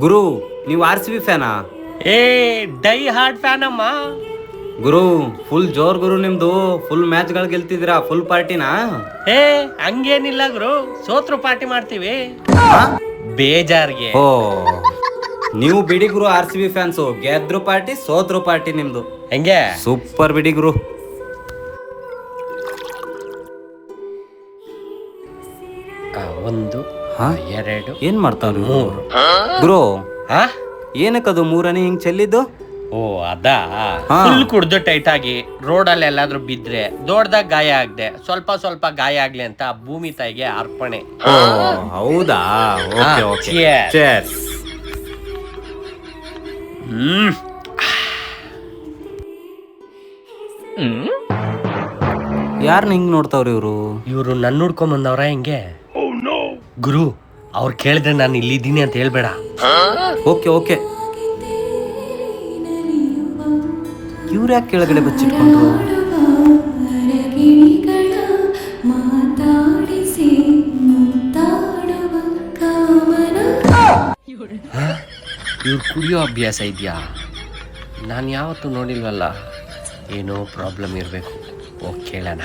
ಗುರು ನೀವು RCB ಫ್ಯಾನಾ? ಏ dye hard fan ಅಮ್ಮ. ಗುರು ಫುಲ್ ಜೋರ್ ಗುರು, ನಿಮ್ದು ಫುಲ್ ಮ್ಯಾಚ್ಗಳು ಗೆಲ್ತಿದ್ದೀರಾ, ಫುಲ್ ಪಾರ್ಟಿನಾ? ಏ ಹಂಗೇನಿಲ್ಲ ಗುರು, ಸೋತ್ರು ಪಾರ್ಟಿ ಮಾಡ್ತೀವಿ ಬೇಜಾರ್ಗೆ. ಓ ನೀವು ಬಿಡಿ ಗುರು, RCB ಫ್ಯಾನ್ಸು, ಗೆದ್ರು ಪಾರ್ಟಿ ಸೋತ್ರು ಪಾರ್ಟಿ ನಿಮ್ದು. ಹೆಂಗೆ ಸೂಪರ್ ಬಿಡಿ ಗುರು. ಒಂದು ಎರಡು ಏನ್ ಮಾಡ್ತಾವ್ರಿ ಗುರು? ಹಾ ಏನಕ್ಕದು ಮೂರನೇ ಹಿಂಗ್ ಚೆಲ್ಲಿದ್ದು? ಓ ಅದಾ, ಫುಲ್ ಕುಡ್ದು ಟೈಟ್ ಆಗಿ ರೋಡಲ್ಲಿ ಎಲ್ಲಾದ್ರೂ ಬಿದ್ರೆ ದೊಡ್ಡದಾಗ ಗಾಯ ಆಗದೆ ಸ್ವಲ್ಪ ಸ್ವಲ್ಪ ಗಾಯ ಆಗ್ಲಿ ಅಂತ ಭೂಮಿ ತಾಯಿಗೆ ಅರ್ಪಣೆ. ಹೌದಾ? Okay okay. Cheers. ಯಾರನ್ನ ಹಿಂಗ್ ನೋಡ್ತಾವ್ರಿ ಇವರು ನನ್ನ ಹುಡ್ಕೊಂಡ್ ಬಂದವ್ರ ಹೆಂಗೆ? ಗುರು ಅವ್ರು ಕೇಳಿದ್ರೆ ನಾನು ಇಲ್ಲಿದ್ದೀನಿ ಅಂತ ಹೇಳ್ಬೇಡ. Okay okay. ಇವ್ರು ಯಾಕೆ ಕೆಳಗಡೆ ಬಚ್ಚಿಟ್ಕೊಂಡ್ರು? ಇವ್ರು ಕುಡಿಯೋ ಅಭ್ಯಾಸ ಇದೆಯಾ? ನಾನು ಯಾವತ್ತೂ ನೋಡಿಲ್ವಲ್ಲ. ಏನೋ ಪ್ರಾಬ್ಲಮ್ ಇರಬೇಕು. ಹೋಗಿ ಕೇಳೋಣ.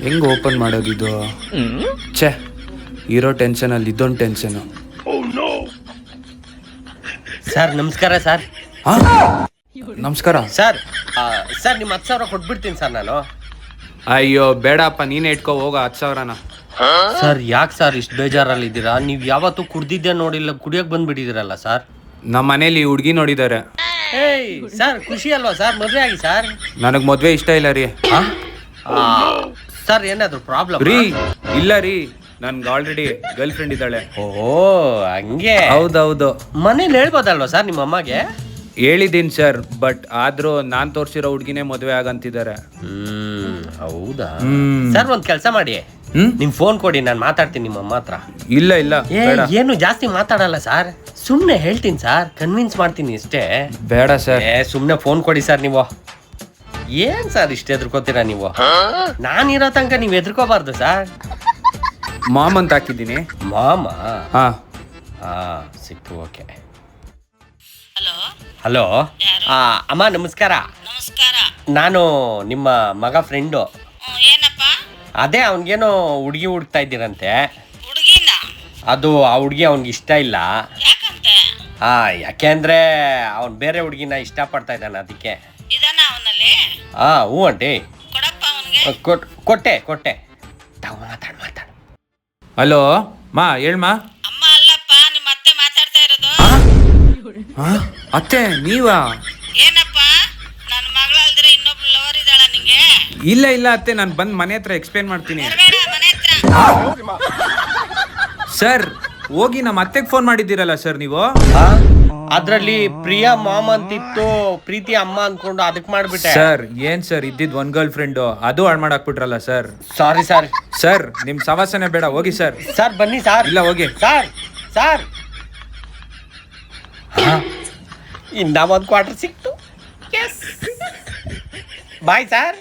ಹೆಂಗ್ ಓಪನ್ ಮಾಡೋದಿದು? ಛೇ, ಇರೋ ಟೆನ್ಷನಲ್ಲಿ ಇದೊಂದು ಟೆನ್ಷನು. ಸರ್ ನಮಸ್ಕಾರ ಸರ್. ನಮಸ್ಕಾರ ಸರ್. ಸರ್ ನಿಮ್ಮ 10,000 ಕೊಟ್ಬಿಡ್ತೀನಿ ಸರ್ ನಾನು. ಅಯ್ಯೋ ಬೇಡಪ್ಪ, ನೀನೇ ಇಟ್ಕೋ ಹೋಗೋ 10,000ನ. ಸರ್ ಯಾಕೆ ಸರ್ ಇಷ್ಟು ಬೇಜಾರಲ್ಲಿದ್ದೀರಾ? ನೀವು ಯಾವತ್ತೂ ಕುಡ್ದಿದ್ದೆ ನೋಡಿಲ್ಲ, ಕುಡಿಯೋಕೆ ಬಂದ್ಬಿಟ್ಟಿದ್ದೀರಲ್ಲ ಸರ್. ನಮ್ಮ ಮನೇಲಿ ಹುಡುಗಿ ನೋಡಿದ್ದಾರೆ. ಏಯ್ ಸರ್ ಖುಷಿ ಅಲ್ವಾ ಸರ್? ಮದುವೆ ಆಗಿ ಸರ್. ನನಗೆ ಮದುವೆ ಇಷ್ಟ ಇಲ್ಲ ರೀ. ಸರ್ ಏನಾದ್ರು ಪ್ರಾಬ್ಲಮ್ ರೀ? ಇಲ್ಲ ರೀ, ನನ್ಗೆ ಆಲ್ರೆಡಿ ಗರ್ಲ್ ಫ್ರೆಂಡ್ ಇದ್ದಾಳೆ. ಓ ಹಂಗೆ? ಹೌದೌದು. ಮನೇಲಿ ಹೇಳ್ಬೋದಲ್ವಾ ಸರ್ ನಿಮ್ಮ ಅಮ್ಮಗೆ? ಹೇಳಿದ್ದೀನಿ ಸರ್, ಬಟ್ ಆದ್ರೂ ನಾನ್ ತೋರಿಸಿರೋ ಹುಡುಗಿನೇ ಮದುವೆ ಆಗಂತಿದ್ದಾರೆ. ಹೌದಾ ಸರ್? ಒಂದ್ ಕೆಲಸ ಮಾಡಿ, ನಿಮ್ ಫೋನ್ ಕೊಡಿ, ನಾನು ಮಾತಾಡ್ತೀನಿ ನಿಮ್ಮ ಅಮ್ಮ ಹತ್ರ. ಇಲ್ಲ ಇಲ್ಲ ಬೇಡ. ಏನು ಜಾಸ್ತಿ ಮಾತಾಡಲ್ಲ ಸರ್, ಸುಮ್ನೆ ಹೇಳ್ತೀನಿ ಸರ್, ಕನ್ವಿನ್ಸ್ ಮಾಡ್ತೀನಿ ಅಷ್ಟೇ. ಬೇಡ ಸರ್. ಸುಮ್ನೆ ಫೋನ್ ಕೊಡಿ ಸರ್. ನೀವು ಏನ್ ಸರ್ ಇಷ್ಟ ಎದ್ರಕೋತೀರಾ ನೀವು? ನಾನಿರೋ ತನಕ ನೀವ್ ಎದ್ರಕೋಬಾರ್ದು ಸರ್. ಮಾಮ್ ಅಂತ ಹಾಕಿದ್ದೀನಿ. ಮಾಮ? ಹಾ ಸಿಕ್ತು. ಓಕೆ. ಹಲೋ ಅಮ್ಮ ನಮಸ್ಕಾರ. ನಮಸ್ಕಾರ. ನಾನು ನಿಮ್ಮ ಮಗ ಫ್ರೆಂಡು. ಏನಪ್ಪ? ಅದೇ ಅವನಿಗೇನೋ ಹುಡುಗಿ ಹುಡುಕ್ತಾ ಇದ್ದೀರಂತೆ. ಹುಡುಗಿನ? ಅದು ಆ ಹುಡುಗಿ ಅವ್ನಿಗೆ ಇಷ್ಟ ಇಲ್ಲ. ಯಾಕಂತೆ? ಯಾಕೆ ಅಂದ್ರೆ ಅವ್ನು ಬೇರೆ ಹುಡುಗಿನ ಇಷ್ಟಪಡ್ತಾ ಇದ್ದಾನೆ, ಅದಕ್ಕೆ. ಇದಾನ ಅವನಲ್ಲಿ? ಹ್ಞೂ ಆಂಟಿ. ಕೊಡಪ್ಪ ಅವನಿಗೆ. ಕೊಟ್ಟೆ. ಮಾತಾಡು. ಹಲೋ ಮಾ, ಹೇಳ್ಮಾ. ಅಮ್ಮ ಅಲ್ಲಪ್ಪ, ನಿಮ್ಮ ಅತ್ತೆ ಮಾತಾಡ್ತಾ ಇರೋದು. ಅತ್ತೆ ನೀವಾ? ಏನಪ್ಪ, ನನ್ನ ಮಗಳಲ್ದಿರ ಇನ್ನೊಬ್ಳು ಲವರ್ ಇದ್ದಾಳ ನಿಂಗೆ? ಇಲ್ಲ ಇಲ್ಲ ಅತ್ತೆ, ನಾನು ಬಂದು ಮನೆ ಹತ್ರ ಎಕ್ಸ್ಪ್ಲೇನ್ ಮಾಡ್ತೀನಿ. ಬರಬೇಡ ಮನೆ ಹತ್ರ. ಸರ್ ಹೋಗಿ ನಮ್ಮ ಅತ್ತೆಗೆ ಫೋನ್ ಮಾಡಿದ್ದೀರಲ್ಲ ಸರ್ ನೀವು. ಅದ್ರಲ್ಲಿ ಪ್ರಿಯಾ ಮಾಮ್ ಅಂತಿತ್ತು, ಪ್ರೀತಿ ಅಮ್ಮ ಅನ್ಕೊಂಡು ಅದಕ್ಕೆ ಮಾಡ್ಬಿಟ್ಟೆ. ಸರ್ ಏನ್ ಸರ್, ಇದ್ದಿದ್ ಒಂದ್ ಗರ್ಲ್ ಫ್ರೆಂಡ್, ಅದು ಹಾಳು ಮಾಡಾಕ್ಬಿಟ್ರಲ್ಲ ಸರ್. Sorry sir. ಸರ್ ನಿಮ್ ಸವಾಸನೆ ಬೇಡ, ಹೋಗಿ ಸರ್. ಸರ್ ಬನ್ನಿ ಸರ್. ಇಲ್ಲ ಹೋಗಿ ಸರ್ ಇನ್ನ ಒಂದು ಕ್ವಾರ್ಟರ್ ಸಿಕ್ತು. Bye sir.